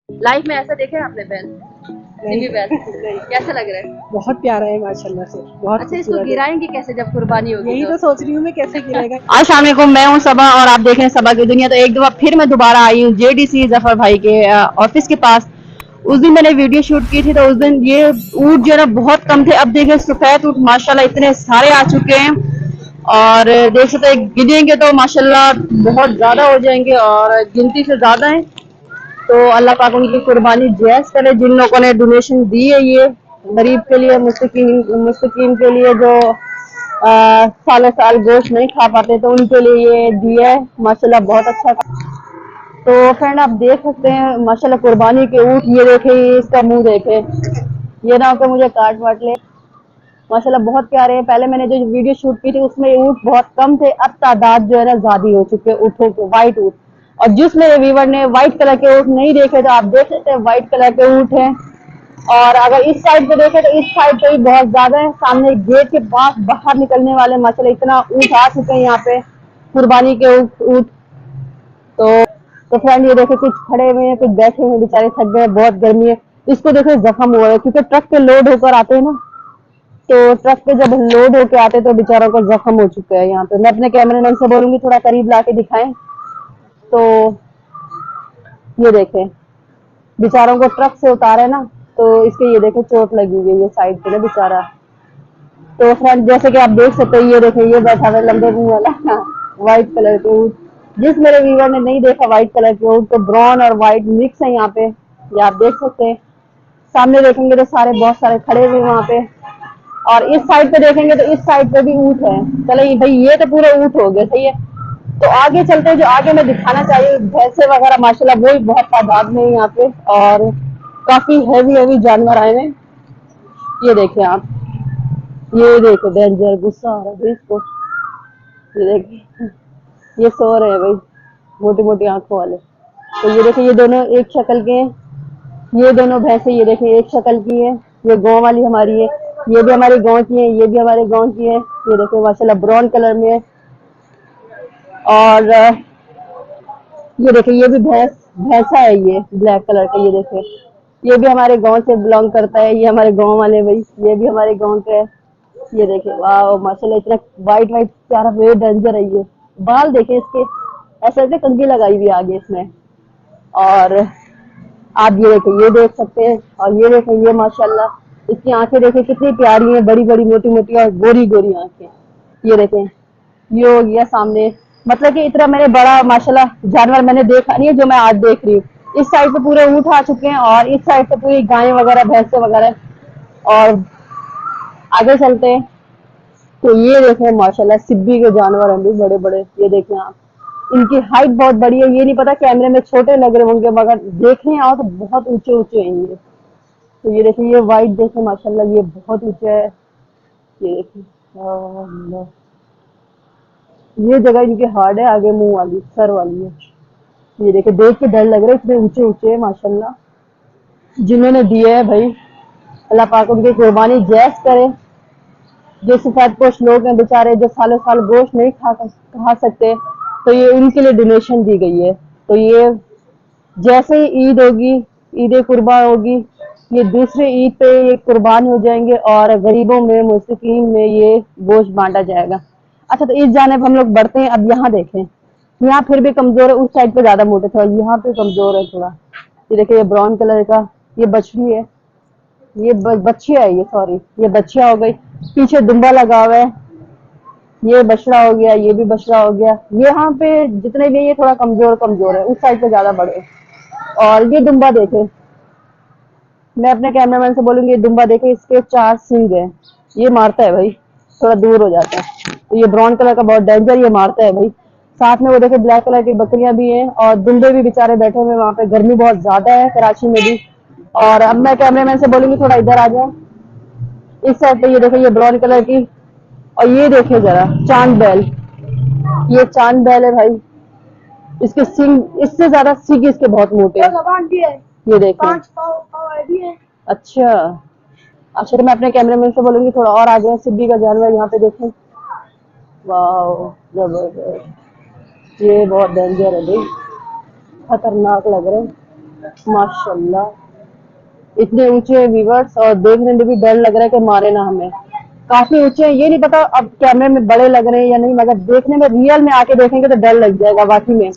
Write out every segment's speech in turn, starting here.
Life में ऐसा देखा है आपने बैल? नहीं सिमी बैल नहीं। कैसा लग रहा है? बहुत प्यारा है माशाल्लाह से, बहुत अच्छा, इसको खूबसूरत है। गिराएंगे कैसे जब कुर्बानी होगी यही तो? तो सोच रही हूँ मैं कैसे गिरेगा। अस्सलाम वालेकुम, मैं हूं सबा और आप देख रहे हैं सबा की दुनिया। तो एक दफा फिर मैं दोबारा आई हूँ जेडीसी जफर भाई के ऑफिस के पास। उस दिन मैंने वीडियो शूट की थी तो उस दिन ये ऊँट जो है ना बहुत कम थे। अब देखें सफेद ऊँट माशाल्लाह इतने सारे आ चुके हैं और देख सकते हैं गिनेंगे तो माशाल्लाह बहुत ज्यादा हो जाएंगे और गिनती से ज्यादा है। तो अल्लाह पाक उनकी कुर्बानी जायज करे। जिन लोगों ने डोनेशन दी है ये गरीब के लिए, मुस्तकीम के लिए जो सालों साल गोश्त नहीं खा पाते तो उनके लिए ये दिया है माशाल्लाह बहुत अच्छा। तो फ्रेंड आप देख सकते हैं माशाल्लाह कुर्बानी के ऊँट। ये देखे, ये इसका मुंह देखे, ये ना होकर मुझे काट वाट ले। माशाल्लाह बहुत प्यारे हैं। पहले मैंने जो वीडियो शूट की थी उसमें ऊँट बहुत कम थे, अब तादाद जो है ना ज्यादा हो चुके हैं ऊँटों के, व्हाइट ऊँट। और जिस मेरे व्यूवर ने व्हाइट कलर के ऊँट नहीं देखे तो आप देख सकते हैं व्हाइट कलर के ऊँट हैं। और अगर इस साइड पे देखें तो इस साइड पे भी बहुत ज्यादा है। सामने गेट के पास बाहर निकलने वाले माशाल्लाह इतना ऊँट आ चुके हैं यहाँ पे कुर्बानी के ऊँट। तो फ्रेंड ये देखे कुछ खड़े हुए हैं, कुछ बैठे हुए, बेचारे थक गए, बहुत गर्मी है। इसको देखो जख्म हुआ है क्योंकि ट्रक पे लोड होकर आते हैं ना, तो ट्रक पे जब लोड होके आते तो बेचारों को जख्म हो चुका है यहाँ पे। मैं अपने कैमरामैन से बोलूंगी थोड़ा करीब ला के दिखाएं। तो ये देखें बेचारों को ट्रक से उतारे ना, तो इसके ये देखें चोट लगी हुई है ये साइड पे ना बेचारा। तो फ्रेंड जैसे कि आप देख सकते हैं ये देखें ये बैठा हुआ लंबे मुंह वाला व्हाइट कलर के ऊँट। जिस मेरे व्यूवर ने नहीं देखा व्हाइट कलर के ऊँट, तो ब्राउन और व्हाइट मिक्स है यहाँ पे, ये आप देख सकते हैं। सामने देखेंगे तो सारे बहुत सारे खड़े हुए वहाँ पे। और इस साइड पे देखेंगे तो इस साइड पे भी ऊँट है। चले भाई ये तो पूरे ऊँट हो गए, सही है। तो आगे चलते हैं, जो आगे मैं दिखाना चाहिए भैंसे वगैरह माशाल्लाह वो भी बहुत तादाद में है यहाँ पे और काफी हैवी हैवी जानवर आए हैं। ये देखें आप, ये देखो डेंजर गुस्सा आ रहा है भाई इसको। ये देखिए ये सो रहे हैं भाई, मोटी मोटी आंखों वाले। तो ये देखिए ये दोनों एक शक्ल के हैं, ये दोनों भैंसे ये देखिए एक शक्ल की है। ये गांव वाली हमारी है, ये भी हमारे गांव की है, ये भी हमारे गांव की है। ये देखिए माशाल्लाह ब्राउन कलर में है। और ये देखिए ये भी भैंसा है, ये ब्लैक कलर का। ये देखिए ये भी हमारे गांव से बिलोंग करता है, ये हमारे गांव वाले भाई, ये भी हमारे गांव के है। ये देखिए वाह माशाल्लाह इतना वाइट वाइट प्यारा वे डेंजर है ये। बाल देखे इसके, ऐसे ऐसे कंघी लगाई हुई आगे इसमें। और आप ये देखिए ये देख सकते हैं। और ये देखिए ये माशाल्लाह इसकी आंखें देखिए कितनी प्यारी हैं, बड़ी बड़ी मोटी मोटी और गोरी गोरी आंखें। ये देखें ये हो गया सामने। मतलब कि इतना मैंने बड़ा माशाल्लाह जानवर मैंने देखा नहीं है जो मैं आज देख रही हूँ। इस साइड पे पूरे ऊँट आ चुके हैं और इस साइड पे पूरी गायें वगैरह भैंसे वगैरह। और आगे चलते हैं तो ये देखें माशाल्लाह सिब्बी के जानवर हैं भी बड़े बड़े। ये देखें आप, इनकी हाइट बहुत बड़ी है। ये नहीं पता कैमरे में छोटे लग रहे होंगे मगर देखने आओ तो बहुत ऊंचे ऊंचे हैं ये। तो ये देखिए ये वाइट देखें माशाल्लाह ये बहुत ऊंचा है। ये देखिए ये जगह इनके हार्ड है, आगे मुंह वाली सर वाली है। ये देखिए देख के डर लग रहा है, इतने ऊंचे ऊंचे है माशाल्लाह। जिन्होंने दिए है भाई अल्लाह पाक उनकी कुर्बानी जायज करे। जो सफेद पोश लोग हैं बेचारे जो सालों साल गोश्त नहीं खा सकते, तो ये उनके लिए डोनेशन दी गई है। तो ये जैसे ही ईद होगी, ईद कुर्बान होगी, ये दूसरे ईद पे ये कुर्बान हो जाएंगे और गरीबों में मुस्तकीन में ये गोश्त बांटा जाएगा। अच्छा तो इस जानिब हम लोग बढ़ते हैं। अब यहाँ देखें, यहाँ फिर भी कमजोर है, उस साइड पे ज्यादा मोटे थे, यहाँ पे कमजोर है थोड़ा। ये देखिए ये ब्राउन कलर का ये बछड़ी है, ये बच्चिया है, ये सॉरी ये बच्चिया हो गई। पीछे दुम्बा लगा हुआ है, ये बछड़ा हो गया, ये भी बछड़ा हो गया। ये यहाँ पे जितने भी ये थोड़ा कमजोर कमजोर है, उस साइड पे ज्यादा बड़े। और ये दुम्बा देखे, मैं अपने कैमरामैन से बोलूंगी ये दुम्बा देखे, इसके 4 सींग है। ये मारता है भाई, थोड़ा दूर हो जाता है। तो ये ब्राउन कलर का बहुत डेंजर, ये मारता है भाई। साथ में वो देखे ब्लैक कलर की बकरियां भी हैं और दुम्बे भी बेचारे बैठे हुए वहां पे। गर्मी बहुत ज्यादा है कराची में भी। और अब मैं कैमरामैन से बोलूंगी थोड़ा इधर आ जाओ, इस साइड पे। ये देखो ये ब्राउन कलर की। और ये देखिए जरा चांद बैल, ये चांद बैल है भाई। इसके सींग इससे ज्यादा सींग इसके बहुत मोटे हैं। ये देखिए अच्छा। अच्छा तो मैं अपने कैमरामैन से बोलूंगी थोड़ा और आगे सिब्बी का जानवर यहाँ पे देखें। वाह जबरदस्त, ये बहुत डेंजर है भाई, खतरनाक लग रहे हैं। माशाल्लाह इतने ऊंचे व्यूअर्स, और देखने में भी डर लग रहा है कि मारे ना हमें। काफी ऊंचे हैं, ये नहीं पता अब कैमरे में बड़े लग रहे हैं या नहीं, मगर देखने में रियल में आके देखेंगे तो डर लग जाएगा वाकई में।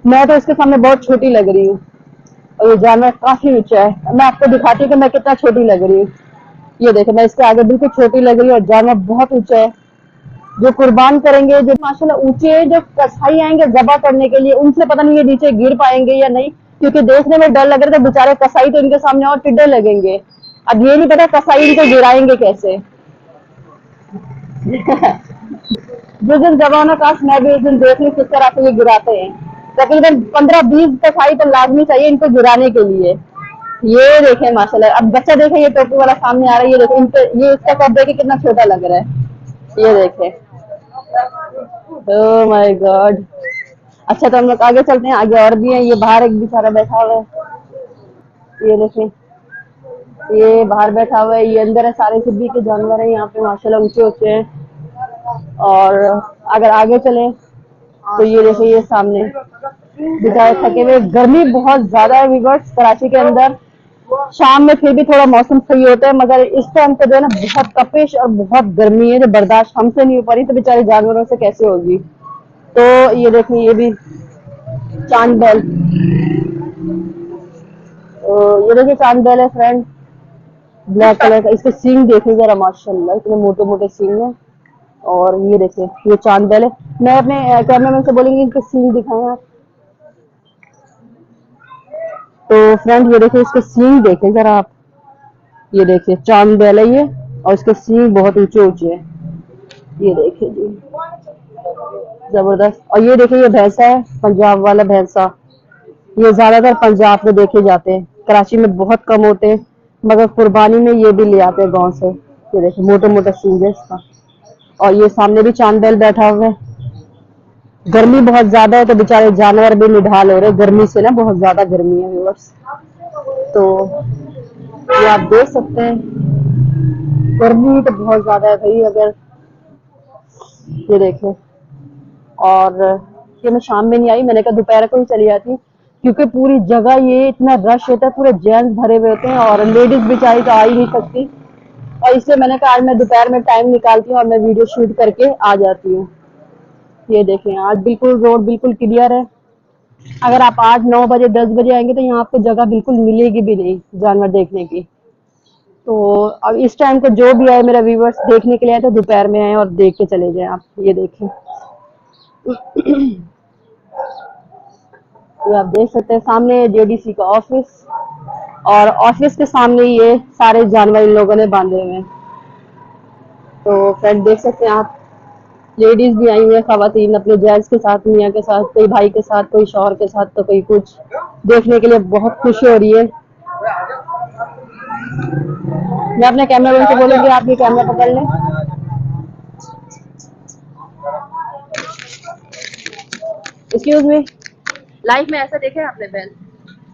मैं तो इसके सामने बहुत छोटी लग रही हूँ, और ये जानवर काफी ऊंचा है। मैं आपको दिखाती हूँ कि मैं कितना छोटी लग रही हूँ। ये देखो, मैं इसके आगे बिल्कुल छोटी लग रही हूँ, और जानवर बहुत ऊंचा है। जो कुर्बान करेंगे, जो माशाल्लाह ऊंचे, जो कसाई आएंगे जबा करने के लिए, उनसे पता नहीं ये नीचे गिर पाएंगे या नहीं, क्योंकि देखने में डर लग रहा था। बेचारे कसाई तो इनके सामने और टिड्डे लगेंगे। अब ये नहीं पता कसाई इनको गिराएंगे कैसे। जिस दिन जबा होना काश मैं भी उस दिन देख लूं किस तरह से ये गिराते हैं। तकरीबन 15-20 कसाई तो लाजमी चाहिए इनको गिराने के लिए। ये देखें माशाल्लाह, अब बच्चा देखें, ये टोपी वाला सामने आ रहा है, ये देखें इनके, ये इसका कब देखे कितना छोटा लग रहा है। ये देखें, ओह माय गॉड। अच्छा, तो हम लोग आगे चलते हैं, आगे और भी है। ये बाहर एक बेचारा बैठा हुआ है, ये देखें, ये बाहर बैठा हुआ है। ये अंदर है, सारे सिब्बी के जानवर हैं यहाँ पे माशाल्लाह, ऊंचे ऊंचे हैं। और अगर आगे चले तो ये देखिए, ये सामने बेचारे थके हुए। गर्मी बहुत ज्यादा है व्यूअर्स कराची के अंदर। शाम में फिर भी थोड़ा मौसम सही होता है, मगर इस टाइम पे जो है ना बहुत तपिश और बहुत गर्मी है, जो बर्दाश्त हमसे नहीं हो पा रही, तो बेचारे जानवरों से कैसे होगी। तो ये देखिए, ये भी चांद बैल, तो ये देखिए चांद बैल है फ्रेंड, ब्लैक कलर का। इसके सींग देखिए जरा, माशाल्लाह इतने मोटे मोटे सींग हैं। और ये देखिए, ये चांद बैल है। मैं अपने कैमरामैन से बोलूंगी इनके सींग दिखाएं आप। तो फ्रेंड ये देखिए, इसके सींग देखे जरा आप। ये देखिए चांद बैल है ये, और इसके सींग बहुत ऊंचे ऊंचे हैं। ये देखिए जी, जबरदस्त। और ये देखिए, ये भैंसा है, पंजाब वाला भैंसा। ये ज्यादातर पंजाब में देखे जाते हैं, कराची में बहुत कम होते हैं, मगर कुर्बानी में ये भी ले आते हैं गांव से। ये देखिए, मोटे मोटे सींग है इसका। और ये सामने भी चांद बैल बैठा हुआ है। गर्मी बहुत ज्यादा है, तो बेचारे जानवर भी निढाल हो रहे गर्मी से ना, बहुत ज्यादा गर्मी है व्यूअर्स। तो ये आप देख सकते हैं, गर्मी तो बहुत ज्यादा है भाई। अगर ये देखें, और ये मैं शाम में नहीं आई, मैंने कहा दोपहर को ही चली जाती, क्योंकि पूरी जगह ये इतना रश होता है, पूरे जेंट्स भरे हुए होते हैं, और लेडीज बेचारी तो आ ही नहीं सकती। और इसलिए मैंने कहा आज मैं दोपहर में टाइम निकालती हूँ और मैं वीडियो शूट करके आ जाती हूँ। ये देखें, आज बिल्कुल रोड बिल्कुल क्लियर है। अगर आप 8-9 बजे 10 बजे आएंगे तो यहाँ आपको जगह बिल्कुल मिलेगी भी नहीं जानवर देखने की। तो अब इस टाइम को जो भी आए मेरा व्यूवर्स देखने के लिए आए, तो दोपहर में आए और देख के चले जाएं आप। ये देखें, ये आप देख सकते हैं सामने जेडीसी का ऑफिस, और ऑफिस के सामने ये सारे जानवर इन लोगों ने बांधे हुए हैं। तो फ्रेंड देख सकते हैं आप, लेडीज भी आई हुई है, खवातीन अपने जेंट्स के साथ, मियाँ के साथ, कोई भाई के साथ, कोई शौहर के साथ, तो कोई कुछ। देखने के लिए बहुत खुशी हो रही है। मैं अपने कैमरा मैन से बोलूंगी आप ये कैमरा पकड़ लें। एक्सक्यूज मी, लाइफ में ऐसा देखा है आपने बैल?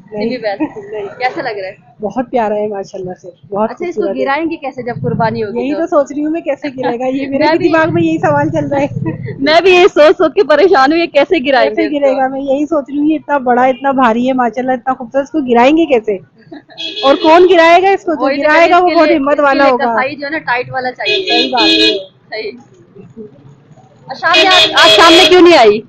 सिमी बैल नहीं, कैसा लग रहा है? बहुत प्यारा है माशाल्लाह से, बहुत अच्छा, इसको खूबसूरत है। गिराएंगे कैसे जब कुर्बानी होगी? यही तो सोच रही हूँ मैं, कैसे गिरेगा ये, मेरे मैं भी भी- दिमाग में यही सवाल चल रहा है। मैं भी ये सोच सोच के परेशान हूँ, ये कैसे गिराएंगे कैसे इसको? गिरेगा, मैं यही सोच रही हूँ। ये इतना बड़ा, इतना भारी है माशाल्लाह, इतना खूबसूरत, इसको गिराएंगे कैसे? और कौन गिराएगा इसको? जो वही तो गिराएगा वो इसके बहुत लिए- हिम्मत इसके वाला लिए होगा। कसाई जो है ना टाइट वाला चाहिए। सही बात है। सही। और शाम में आज शाम में क्यों नहीं आई?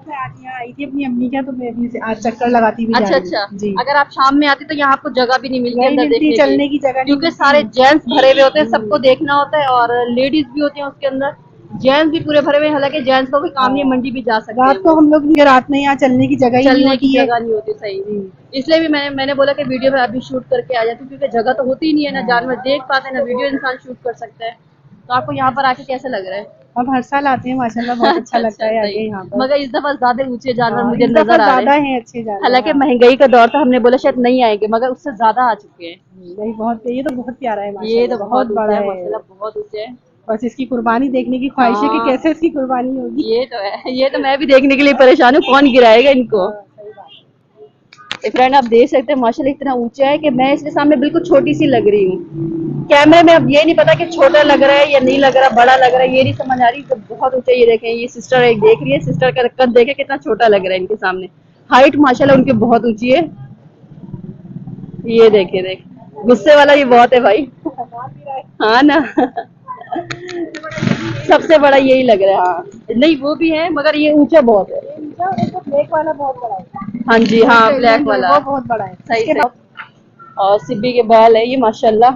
मैं आज यहाँ आई थी अपनी अम्मी क्या, तो मैं भी आज चक्कर लगाती हुई जा अच्छा रही हूँ। अच्छा, जी, अगर आप शाम में आती तो यहाँ आपको जगह भी नहीं मिलती नहीं अंदर मिलती, देखने चलने की जगह नहीं क्योंकि मिलती। सारे जेंट्स भरे हुए होते हैं, सबको देखना होता है, और लेडीज भी होती हैं उसके अंदर, जेंट्स भी पूरे भरे हुए हैं। हालांकि जेंट्स को कोई काम नहीं है, मंडी भी जा सकते हैं रात को वो। हम लोग रात में यहाँ चलने की जगह ही नहीं चलने की होती है। जगह नहीं होती, सही। जी। इसलिए भी मैंने बोला कि वीडियो में अभी शूट करके आ जाती, क्योंकि जगह तो होती ही नहीं है, ना जानवर देख पाते ना वीडियो इंसान शूट कर सकता है। तो आपको यहाँ पर आके कैसा लग रहा है? हम हर साल आते हैं माशाल्लाह, बहुत अच्छा लगता है सही। आके यहाँ पर। मगर इस दफा ज्यादा ऊंचे जानवर हाँ, मुझे इस दफा नजर आ ज्यादा रहे हैं। है अच्छे जानवर। हालांकि हाँ। महंगाई का दौर था, हमने बोला शायद नहीं आएंगे, मगर उससे ज्यादा आ चुके हैं। नहीं, बहुत, ये तो बहुत प्यारा है ये माशाल्लाह, तो बहुत बहुत बड़ा ऊंचा है है। माशाल्लाह, बहुत ऊंचे है। बस इसकी कुर्बानी देखने की ख्वाहिश है कि हाँ। कैसे इसकी कुर्बानी होगी। ये तो है, ये तो मैं भी देखने के लिए परेशान हूँ, कौन गिराएगा इनको। सही बात है। फ्रेंड आप देख सकते हैं माशाल्लाह इतना ऊंचा है कि मैं इसके सामने बिल्कुल छोटी सी लग रही हूँ कैमरे में। अब ये नहीं पता कि छोटा लग रहा है या नहीं लग रहा, बड़ा लग रहा है, ये नहीं समझ आ रही। तो बहुत ऊंचा, ये देखें, ये सिस्टर एक देख रही है, सिस्टर का कद देखे कितना छोटा लग रहा है इनके सामने। हाइट माशाल्लाह उनकी बहुत ऊंची है। ये देखिए देख, गुस्से वाला ये बहुत है भाई। हाँ ना। सबसे बड़ा यही लग रहा है। हाँ नहीं वो भी है मगर ये ऊंचा बहुत है। ब्लैक वाला बहुत बड़ा है। हाँ जी हाँ ब्लैक वाला वो बहुत बड़ा है। सही से। और सिब्बी के बाल है ये माशाल्लाह।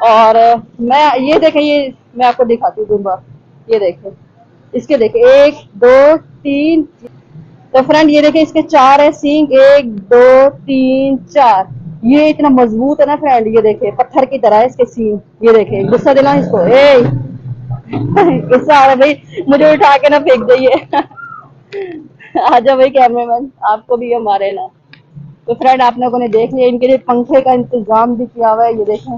और मैं ये देखे, ये मैं आपको दिखाती हूँ दुम्बा। ये देखे, इसके देखे 1 2 3। तो फ्रेंड ये देखे इसके 4 है सींग, 1 2 3 4। ये इतना मजबूत है ना फ्रेंड, ये देखे पत्थर की तरह है इसके सींग। ये देखे, गुस्सा दिला इसको। गुस्सा आ रहा है भाई, मुझे उठा के ना फेंक दइए। आजा भाई कैमरामैन, आपको भी ये मारे ना। तो फ्रेंड आप लोगों ने देख लिया, इनके लिए पंखे का इंतजाम भी किया हुआ है। ये देखें,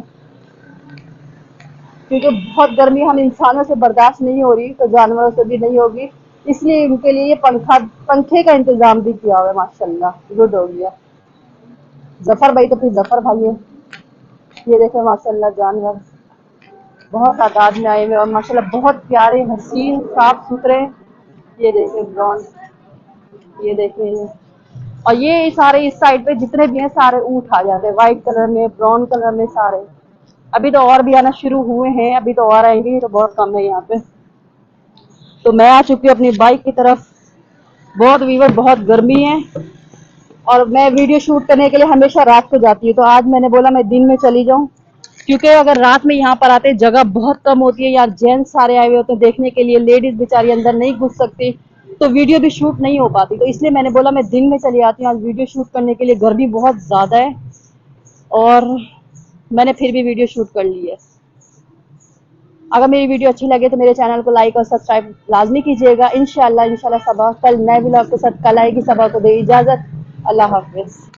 क्योंकि बहुत गर्मी हम इंसानों से बर्दाश्त नहीं हो रही तो जानवरों से भी नहीं होगी, इसलिए इनके लिए ये पंखे का इंतजाम भी किया हुआ है। माशाल्लाह गुड हो गया। जफर भाई तो फिर जफर भाई है। ये देखे माशाल्लाह जानवर बहुत तादाद में आए हुए और माशाल्लाह बहुत प्यारे, हसीन, साफ सुथरे। ये देखे ब्राउन, ये देखे। और ये सारे इस साइड पे जितने भी हैं सारे ऊँट आ जाते हैं, व्हाइट कलर में, ब्राउन कलर में सारे। अभी तो और भी आना शुरू हुए हैं, अभी तो और आएंगे, ये तो बहुत कम है यहाँ पे। तो मैं आ चुकी हूँ अपनी बाइक की तरफ। बहुत वीवर, बहुत गर्मी है और मैं वीडियो शूट करने के लिए हमेशा रात को जाती हूँ, तो आज मैंने बोला मैं दिन में चली जाऊँ, क्योंकि अगर रात में यहाँ पर आते जगह बहुत कम होती है यार। जेंट्स सारे आए हुए होते हैं देखने के लिए, लेडीज बेचारी अंदर नहीं घुस सकती, तो वीडियो भी शूट नहीं हो पाती। तो इसलिए मैंने बोला मैं दिन में चली आती हूँ आज वीडियो शूट करने के लिए। गर्मी बहुत ज्यादा है और मैंने फिर भी वीडियो शूट कर ली है। अगर मेरी वीडियो अच्छी लगे तो मेरे चैनल को लाइक और सब्सक्राइब लाजमी कीजिएगा। इंशाल्लाह सबा कल नए ब्लॉग के साथ कल आएगी। सबा को दे इजाजत। अल्लाह हाफिज।